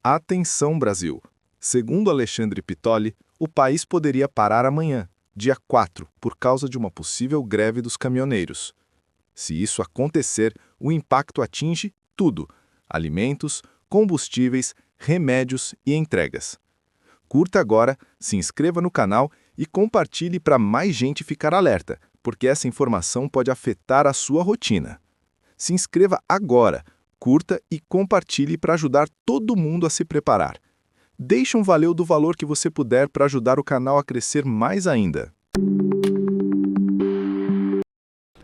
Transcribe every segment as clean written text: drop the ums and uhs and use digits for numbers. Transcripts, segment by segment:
Atenção, Brasil! Segundo Alexandre Pitoli, o país poderia parar amanhã, dia 4, por causa de uma possível greve dos caminhoneiros. Se isso acontecer, o impacto atinge tudo: alimentos, combustíveis, remédios e entregas. Curta agora, se inscreva no canal e compartilhe para mais gente ficar alerta, porque essa informação pode afetar a sua rotina. Se inscreva agora, curta e compartilhe para ajudar todo mundo a se preparar. Deixe um valeu do valor que você puder para ajudar o canal a crescer mais ainda.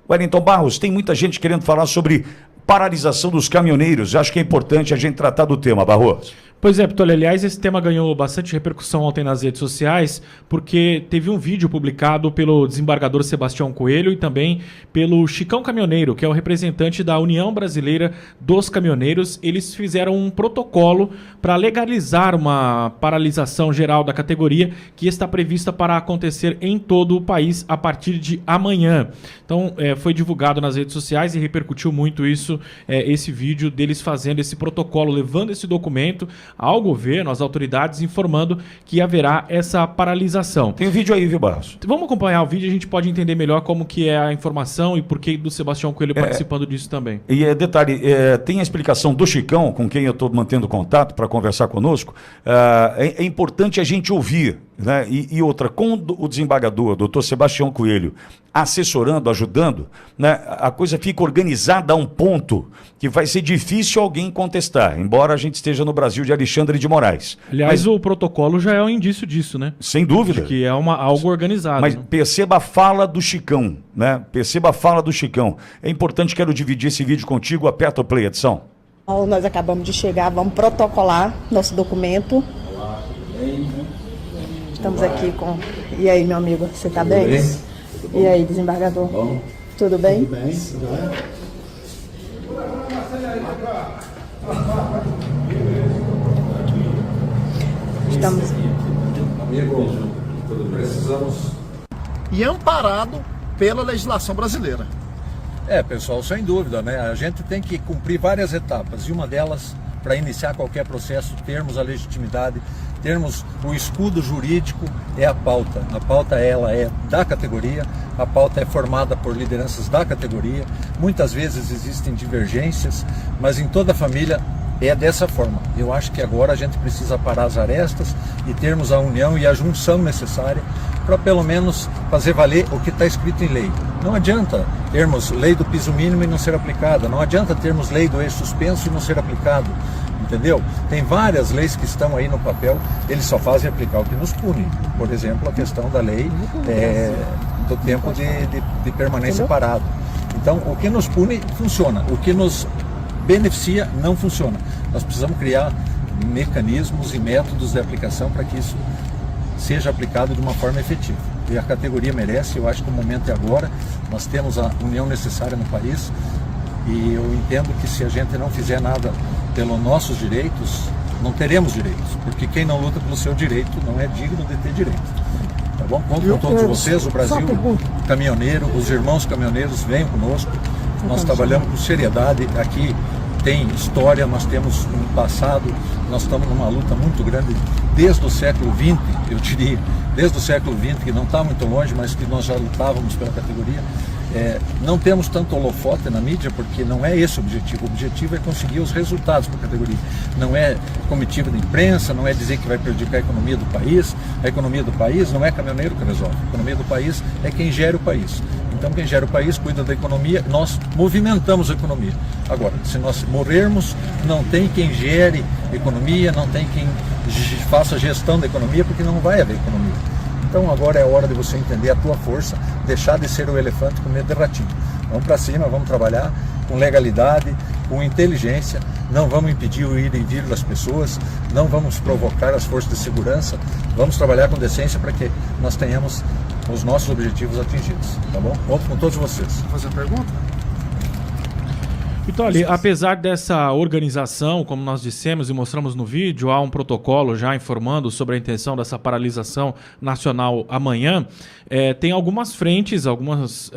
Wellington Barros, tem muita gente querendo falar sobre paralisação dos caminhoneiros. Acho que é importante a gente tratar do tema, Barros. Pois é, Pitoli, aliás, esse tema ganhou bastante repercussão ontem nas redes sociais, porque teve um vídeo publicado pelo desembargador Sebastião Coelho e também pelo Chicão Caminhoneiro, que é o representante da União Brasileira dos Caminhoneiros. Eles fizeram um protocolo para legalizar uma paralisação geral da categoria que está prevista para acontecer em todo o país a partir de amanhã. Então, foi divulgado nas redes sociais e repercutiu muito isso, esse vídeo deles fazendo esse protocolo, levando esse documento ao governo, às autoridades, informando que haverá essa paralisação. Tem um vídeo aí, viu, Barros? Vamos acompanhar o vídeo e a gente pode entender melhor como que é a informação e por que do Sebastião Coelho participando disso também. E detalhe, tem a explicação do Chicão, com quem eu estou mantendo contato para conversar conosco. É importante a gente ouvir, né? E outra, com o desembargador, doutor Sebastião Coelho, assessorando, ajudando, né, a coisa fica organizada a um ponto que vai ser difícil alguém contestar, embora a gente esteja no Brasil de Alexandre de Moraes. Aliás, o protocolo já é um indício disso, né? Sem dúvida. De que é algo organizado. Mas né? perceba a fala do Chicão, né? Perceba a fala do Chicão. É importante, quero dividir esse vídeo contigo. Aperta o play, edição. Nós acabamos de chegar, vamos protocolar nosso documento. Estamos aqui com... E aí, meu amigo, você tá bem? E aí, desembargador? Bom. Tudo bem? Tudo bem, tudo bem. Estamos... Amigo, precisamos... E amparado pela legislação brasileira. Pessoal, sem dúvida, né? A gente tem que cumprir várias etapas, e uma delas, para iniciar qualquer processo, termos a legitimidade, termos o escudo jurídico, é a pauta. A pauta, ela é da categoria, a pauta é formada por lideranças da categoria. Muitas vezes existem divergências, mas em toda a família é dessa forma. Eu acho que agora a gente precisa parar as arestas e termos a união e a junção necessária para pelo menos fazer valer o que está escrito em lei. Não adianta termos lei do piso mínimo e não ser aplicada, não adianta termos lei do eixo suspenso e não ser aplicado, entendeu? Tem várias leis que estão aí no papel, eles só fazem aplicar o que nos pune. Por exemplo, a questão da lei do tempo de permanência parado. Então, o que nos pune funciona, o que nos beneficia não funciona. Nós precisamos criar mecanismos e métodos de aplicação para que isso seja aplicado de uma forma efetiva. E a categoria merece, eu acho que o momento é agora, nós temos a união necessária no país e eu entendo que se a gente não fizer nada pelos nossos direitos, não teremos direitos, porque quem não luta pelo seu direito não é digno de ter direito. Tá bom? Conto com todos vocês, o Brasil caminhoneiro, os irmãos caminhoneiros, venham conosco, nós trabalhamos com seriedade, aqui tem história, nós temos um passado, nós estamos numa luta muito grande desde o século XX, eu diria, desde o século XX, que não está muito longe, mas que nós já lutávamos pela categoria. Não temos tanto holofote na mídia, porque não é esse o objetivo é conseguir os resultados para a categoria. Não é comitiva de imprensa, não é dizer que vai prejudicar a economia do país. A economia do país não é caminhoneiro que resolve, a economia do país é quem gera o país. Então quem gera o país cuida da economia, nós movimentamos a economia. Agora, se nós morrermos, não tem quem gere economia, não tem quem faça gestão da economia, porque não vai haver economia. Então agora é a hora de você entender a tua força, deixar de ser o elefante com medo de ratinho. Vamos para cima, vamos trabalhar com legalidade, com inteligência, não vamos impedir o ir e vir das pessoas, não vamos provocar as forças de segurança, vamos trabalhar com decência para que nós tenhamos os nossos objetivos atingidos, tá bom? Conto com todos vocês. Vou fazer a pergunta? Pitoli, apesar dessa organização, como nós dissemos e mostramos no vídeo, há um protocolo já informando sobre a intenção dessa paralisação nacional amanhã, tem algumas frentes, alguns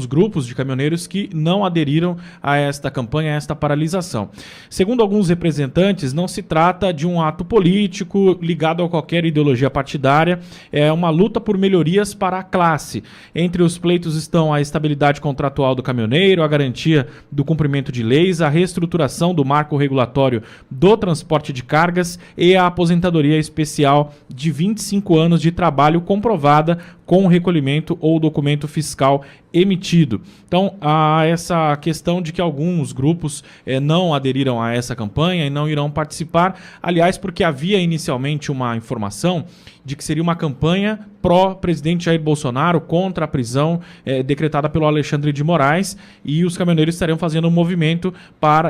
grupos de caminhoneiros que não aderiram a esta campanha, a esta paralisação. Segundo alguns representantes, não se trata de um ato político ligado a qualquer ideologia partidária, é uma luta por melhorias para a classe. Entre os pleitos estão a estabilidade contratual do caminhoneiro, a garantia do cumprimento de leis, a reestruturação do marco regulatório do transporte de cargas e a aposentadoria especial de 25 anos de trabalho comprovada com recolhimento ou documento fiscal emitido. Então, há essa questão de que alguns grupos não aderiram a essa campanha e não irão participar, aliás, porque havia inicialmente uma informação de que seria uma campanha pró-presidente Jair Bolsonaro contra a prisão decretada pelo Alexandre de Moraes, e os caminhoneiros estariam fazendo um movimento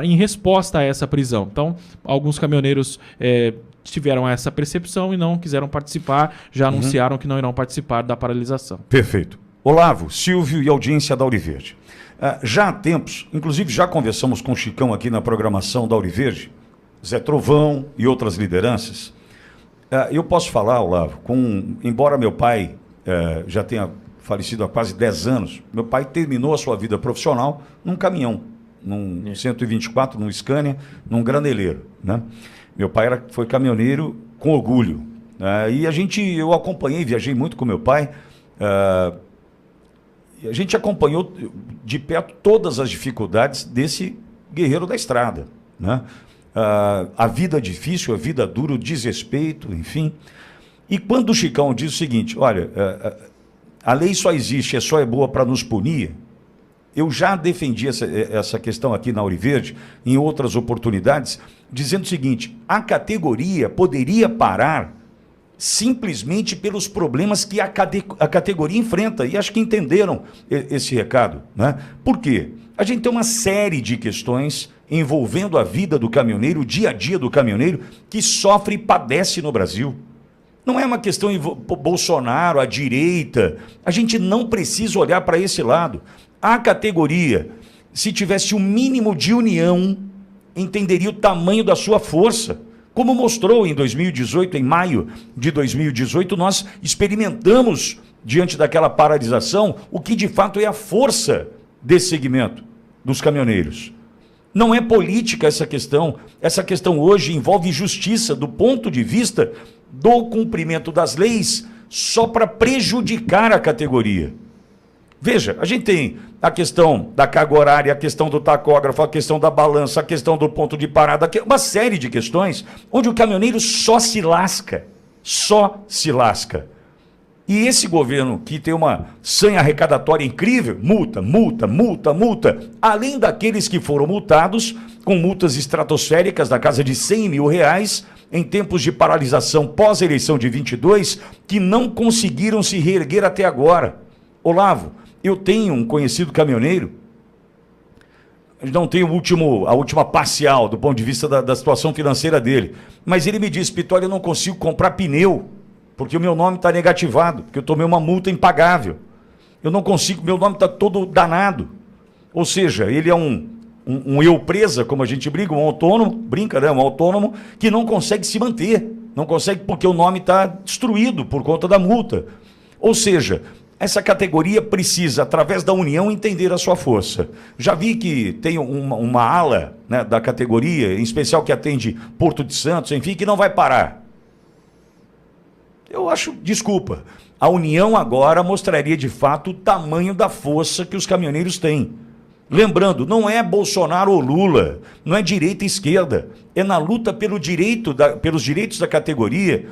em resposta a essa prisão. Então, alguns caminhoneiros tiveram essa percepção e não quiseram participar, já anunciaram que não irão participar da paralisação. Perfeito. Olavo, Silvio e audiência da Auriverde. Já há tempos, inclusive já conversamos com o Chicão aqui na programação da Auriverde, Zé Trovão e outras lideranças. Eu posso falar, Olavo, embora meu pai já tenha falecido há quase 10 anos, meu pai terminou a sua vida profissional num caminhão, num 124, num Scania, num graneleiro, né? Meu pai foi caminhoneiro com orgulho. E eu acompanhei, viajei muito com meu pai. A gente acompanhou de perto todas as dificuldades desse guerreiro da estrada, né? A vida difícil, a vida dura, o desrespeito, enfim. E quando o Chicão diz o seguinte, olha, a lei só existe, só é boa para nos punir, eu já defendi essa questão aqui na Auriverde, em outras oportunidades, dizendo o seguinte, a categoria poderia parar simplesmente pelos problemas que a categoria enfrenta, e acho que entenderam esse recado, né? Por quê? A gente tem uma série de questões envolvendo a vida do caminhoneiro, o dia a dia do caminhoneiro, que sofre e padece no Brasil. Não é uma questão Bolsonaro, a direita, a gente não precisa olhar para esse lado. A categoria, se tivesse um mínimo de união, entenderia o tamanho da sua força. Como mostrou em 2018, em maio de 2018, nós experimentamos, diante daquela paralisação, o que de fato é a força desse segmento, dos caminhoneiros. Não é política essa questão hoje envolve justiça do ponto de vista do cumprimento das leis só para prejudicar a categoria. Veja, a gente tem a questão da carga horária, a questão do tacógrafo, a questão da balança, a questão do ponto de parada, uma série de questões onde o caminhoneiro só se lasca. E esse governo, que tem uma sanha arrecadatória incrível, multa, além daqueles que foram multados, com multas estratosféricas da casa de R$100 mil, em tempos de paralisação pós-eleição de 22, que não conseguiram se reerguer até agora. Olavo, eu tenho um conhecido caminhoneiro, não tenho a última parcial do ponto de vista da situação financeira dele, mas ele me disse, Pitoli, eu não consigo comprar pneu, porque o meu nome está negativado, porque eu tomei uma multa impagável. Eu não consigo, meu nome está todo danado. Ou seja, ele é um eu presa, como a gente briga, um autônomo, um autônomo que não consegue se manter, não consegue porque o nome está destruído por conta da multa. Ou seja, essa categoria precisa, através da união, entender a sua força. Já vi que tem uma ala, né, da categoria, em especial que atende Porto de Santos, enfim, que não vai parar. Eu acho, desculpa, a união agora mostraria de fato o tamanho da força que os caminhoneiros têm. Lembrando, não é Bolsonaro ou Lula, não é direita e esquerda, é na luta pelos direitos da categoria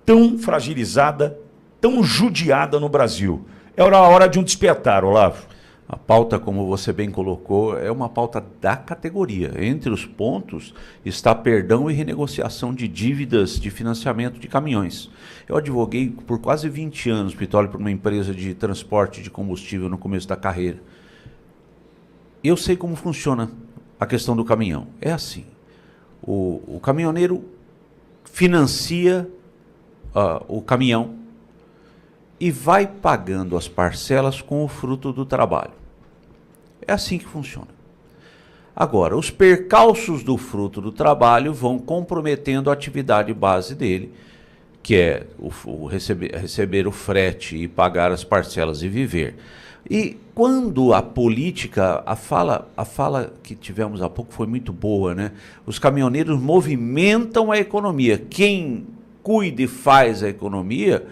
tão fragilizada, tão judiada no Brasil. Era a hora de um despertar, Olavo. A pauta, como você bem colocou, é uma pauta da categoria. Entre os pontos está perdão e renegociação de dívidas de financiamento de caminhões. Eu advoguei por quase 20 anos, Pitoli, por uma empresa de transporte de combustível no começo da carreira. Eu sei como funciona a questão do caminhão. É assim, o caminhoneiro financia o caminhão e vai pagando as parcelas com o fruto do trabalho. É assim que funciona. Agora, os percalços do fruto do trabalho vão comprometendo a atividade base dele, que é receber o frete e pagar as parcelas e viver. E quando a política, a fala que tivemos há pouco foi muito boa, né? Os caminhoneiros movimentam a economia. Quem cuida e faz a economia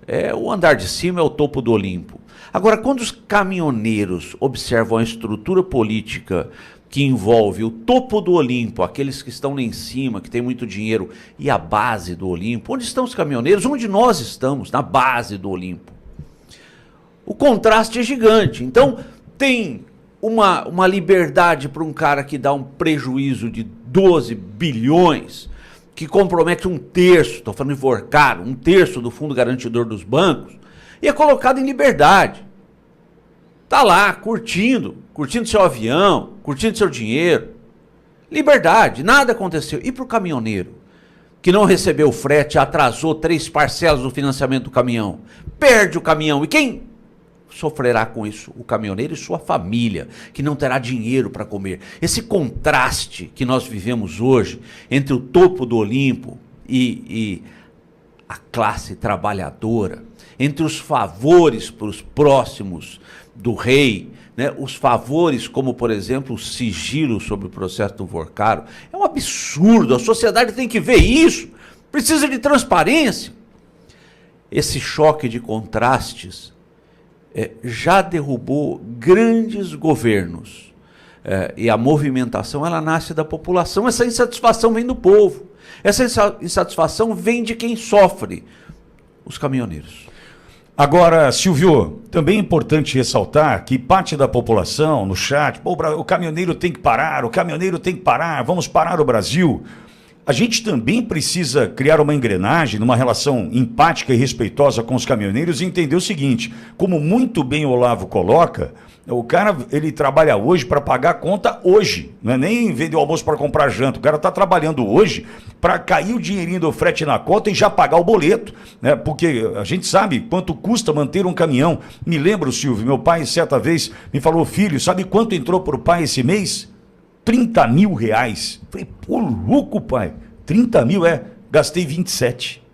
é o andar de cima, é o topo do Olimpo. Agora, quando os caminhoneiros observam a estrutura política que envolve o topo do Olimpo, aqueles que estão lá em cima, que tem muito dinheiro, e a base do Olimpo, onde estão os caminhoneiros? Onde nós estamos? Na base do Olimpo. O contraste é gigante. Então, tem uma liberdade para um cara que dá um prejuízo de 12 bilhões, que compromete 1/3, estou falando de enforcar, 1/3 do fundo garantidor dos bancos, e é colocado em liberdade. Está lá, curtindo seu avião, curtindo seu dinheiro. Liberdade, nada aconteceu. E para o caminhoneiro, que não recebeu o frete, atrasou 3 parcelas do financiamento do caminhão, perde o caminhão. E quem sofrerá com isso? O caminhoneiro e sua família, que não terá dinheiro para comer. Esse contraste que nós vivemos hoje entre o topo do Olimpo e a classe trabalhadora, entre os favores para os próximos do rei, né, os favores como, por exemplo, o sigilo sobre o processo do Vorcaro, é um absurdo. A sociedade tem que ver isso, precisa de transparência. Esse choque de contrastes já derrubou grandes governos, e a movimentação ela nasce da população. Essa insatisfação vem do povo, essa insatisfação vem de quem sofre, os caminhoneiros. Agora, Silvio, também é importante ressaltar que parte da população no chat, o caminhoneiro tem que parar, vamos parar o Brasil. A gente também precisa criar uma engrenagem, numa relação empática e respeitosa com os caminhoneiros e entender o seguinte, como muito bem o Olavo coloca, o cara, ele trabalha hoje para pagar a conta hoje, não é nem vender o almoço para comprar janta, o cara está trabalhando hoje para cair o dinheirinho do frete na conta e já pagar o boleto, né? Porque a gente sabe quanto custa manter um caminhão. Me lembro, Silvio, meu pai certa vez me falou, filho, sabe quanto entrou para o pai esse mês? 30 mil reais. Falei, pô, louco, pai, 30 mil gastei 27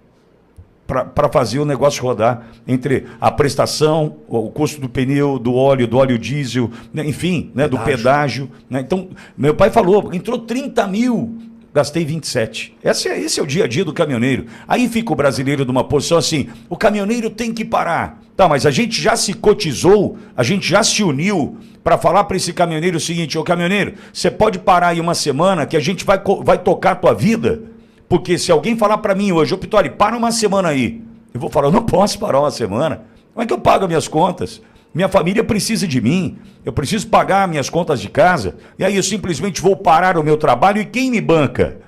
para fazer o negócio rodar, entre a prestação, o custo do pneu, do óleo diesel, né, enfim, né, do pedágio. Né? Então, meu pai falou, entrou 30 mil, gastei 27. Esse é o dia a dia do caminhoneiro. Aí fica o brasileiro numa posição assim, o caminhoneiro tem que parar. Tá, mas a gente já se cotizou, a gente já se uniu para falar para esse caminhoneiro o seguinte, ô caminhoneiro, você pode parar aí uma semana que a gente vai tocar a tua vida. Porque se alguém falar para mim hoje, ô Pittoli, para uma semana aí, eu vou falar, eu não posso parar uma semana. Como é que eu pago as minhas contas? Minha família precisa de mim, eu preciso pagar minhas contas de casa, e aí eu simplesmente vou parar o meu trabalho e quem me banca?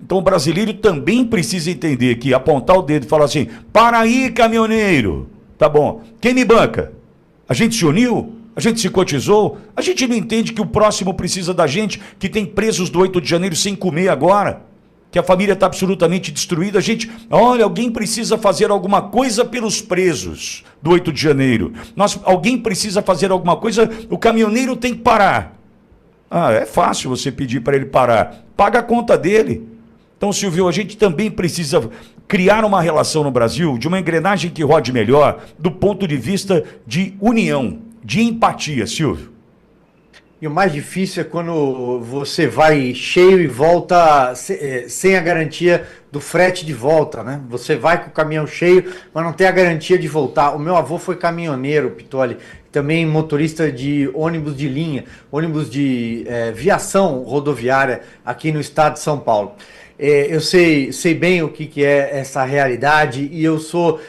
Então o brasileiro também precisa entender que apontar o dedo e falar assim, para aí, caminhoneiro, tá bom, quem me banca? A gente se uniu? A gente se cotizou? A gente não entende que o próximo precisa da gente, que tem presos do 8 de janeiro sem comer agora? Que a família está absolutamente destruída, a gente, olha, alguém precisa fazer alguma coisa pelos presos do 8 de janeiro, alguém precisa fazer alguma coisa, o caminhoneiro tem que parar. Ah, é fácil você pedir para ele parar, paga a conta dele. Então, Silvio, a gente também precisa criar uma relação no Brasil, de uma engrenagem que rode melhor, do ponto de vista de união, de empatia, Silvio. E o mais difícil é quando você vai cheio e volta sem a garantia do frete de volta, né? Você vai com o caminhão cheio, mas não tem a garantia de voltar. O meu avô foi caminhoneiro, Pittoli, também motorista de ônibus de linha, ônibus de viação rodoviária aqui no estado de São Paulo. Eu sei bem o que é essa realidade e eu sou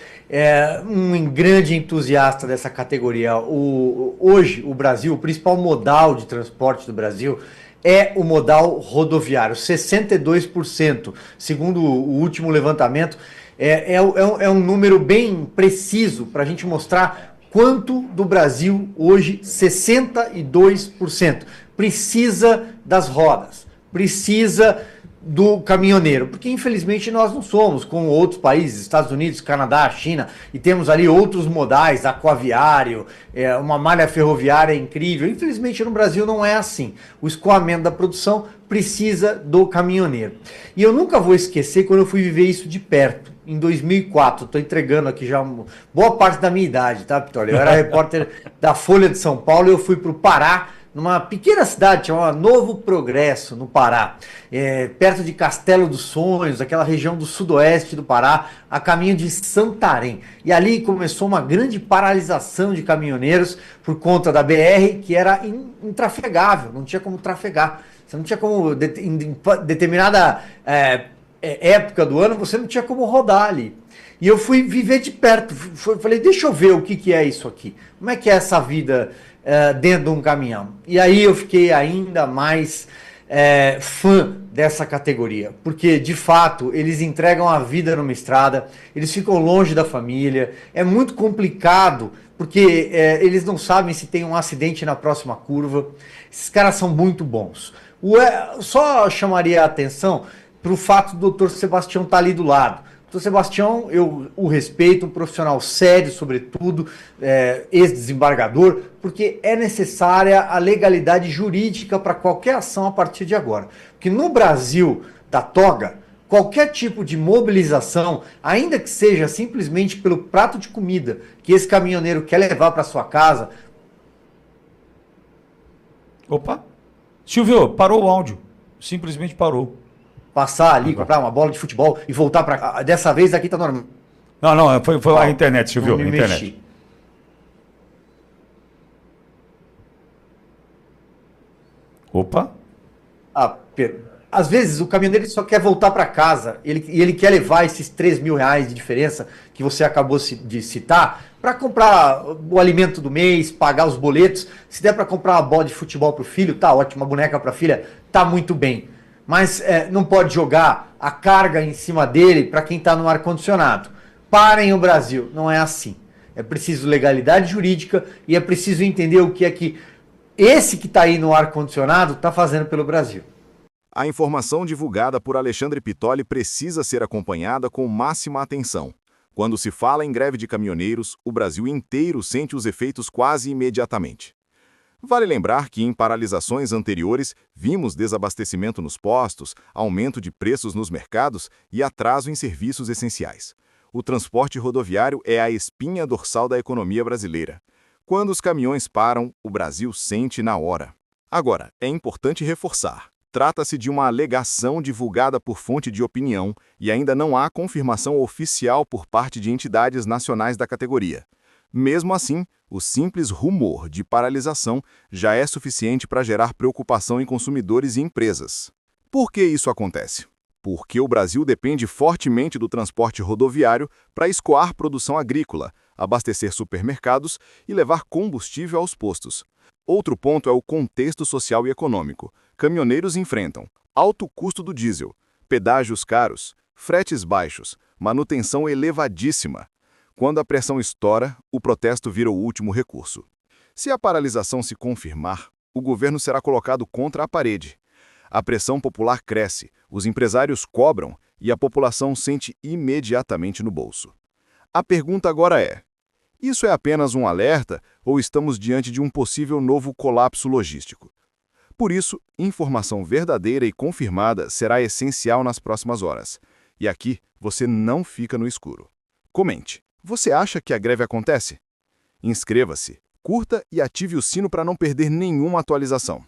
um grande entusiasta dessa categoria. Hoje, o Brasil, o principal modal de transporte do Brasil é o modal rodoviário, 62%. Segundo o último levantamento, é um número bem preciso para a gente mostrar quanto do Brasil hoje, 62%, precisa das rodas, precisa do caminhoneiro, porque infelizmente nós não somos como outros países, Estados Unidos, Canadá, China, e temos ali outros modais, aquaviário, uma malha ferroviária incrível. Infelizmente no Brasil não é assim. O escoamento da produção precisa do caminhoneiro. E eu nunca vou esquecer quando eu fui viver isso de perto, em 2004. Estou entregando aqui já boa parte da minha idade, tá, Pitoli? Eu era repórter da Folha de São Paulo e eu fui para o Pará, numa pequena cidade chamada Novo Progresso, no Pará, perto de Castelo dos Sonhos, aquela região do sudoeste do Pará, a caminho de Santarém. E ali começou uma grande paralisação de caminhoneiros por conta da BR, que era intrafegável, não tinha como trafegar. Você não tinha como, em determinada época do ano, você não tinha como rodar ali. E eu fui viver de perto, falei, deixa eu ver o que é isso aqui, como é que é essa vida dentro de um caminhão. E aí eu fiquei ainda mais fã dessa categoria, porque de fato eles entregam a vida numa estrada, eles ficam longe da família, é muito complicado, porque eles não sabem se tem um acidente na próxima curva. Esses caras são muito bons. Só chamaria a atenção para o fato do Dr. Sebastião estar ali do lado. Então, Sebastião, eu o respeito, um profissional sério, sobretudo, ex-desembargador, porque é necessária a legalidade jurídica para qualquer ação a partir de agora. Porque no Brasil da toga, qualquer tipo de mobilização, ainda que seja simplesmente pelo prato de comida que esse caminhoneiro quer levar para sua casa... Opa! Silvio, parou o áudio. Simplesmente parou. Passar ali, comprar uma bola de futebol e voltar para... Dessa vez aqui tá normal. Não, foi a internet, Silvio, a internet. Mexi. Opa. Às vezes o caminhoneiro só quer voltar para casa, ele quer levar esses 3 mil reais de diferença que você acabou de citar para comprar o alimento do mês, pagar os boletos. Se der para comprar uma bola de futebol para o filho, tá ótimo, uma boneca para a filha, tá muito bem. Mas não pode jogar a carga em cima dele para quem está no ar-condicionado. Parem o Brasil, não é assim. É preciso legalidade jurídica e é preciso entender o que é que esse que está aí no ar-condicionado está fazendo pelo Brasil. A informação divulgada por Alexandre Pittoli precisa ser acompanhada com máxima atenção. Quando se fala em greve de caminhoneiros, o Brasil inteiro sente os efeitos quase imediatamente. Vale lembrar que em paralisações anteriores vimos desabastecimento nos postos, aumento de preços nos mercados e atraso em serviços essenciais. O transporte rodoviário é a espinha dorsal da economia brasileira. Quando os caminhões param, o Brasil sente na hora. Agora, é importante reforçar. Trata-se de uma alegação divulgada por fonte de opinião e ainda não há confirmação oficial por parte de entidades nacionais da categoria. Mesmo assim, o simples rumor de paralisação já é suficiente para gerar preocupação em consumidores e empresas. Por que isso acontece? Porque o Brasil depende fortemente do transporte rodoviário para escoar produção agrícola, abastecer supermercados e levar combustível aos postos. Outro ponto é o contexto social e econômico. Caminhoneiros enfrentam alto custo do diesel, pedágios caros, fretes baixos, manutenção elevadíssima. Quando a pressão estoura, o protesto vira o último recurso. Se a paralisação se confirmar, o governo será colocado contra a parede. A pressão popular cresce, os empresários cobram e a população sente imediatamente no bolso. A pergunta agora é: isso é apenas um alerta ou estamos diante de um possível novo colapso logístico? Por isso, informação verdadeira e confirmada será essencial nas próximas horas. E aqui você não fica no escuro. Comente. Você acha que a greve acontece? Inscreva-se, curta e ative o sino para não perder nenhuma atualização.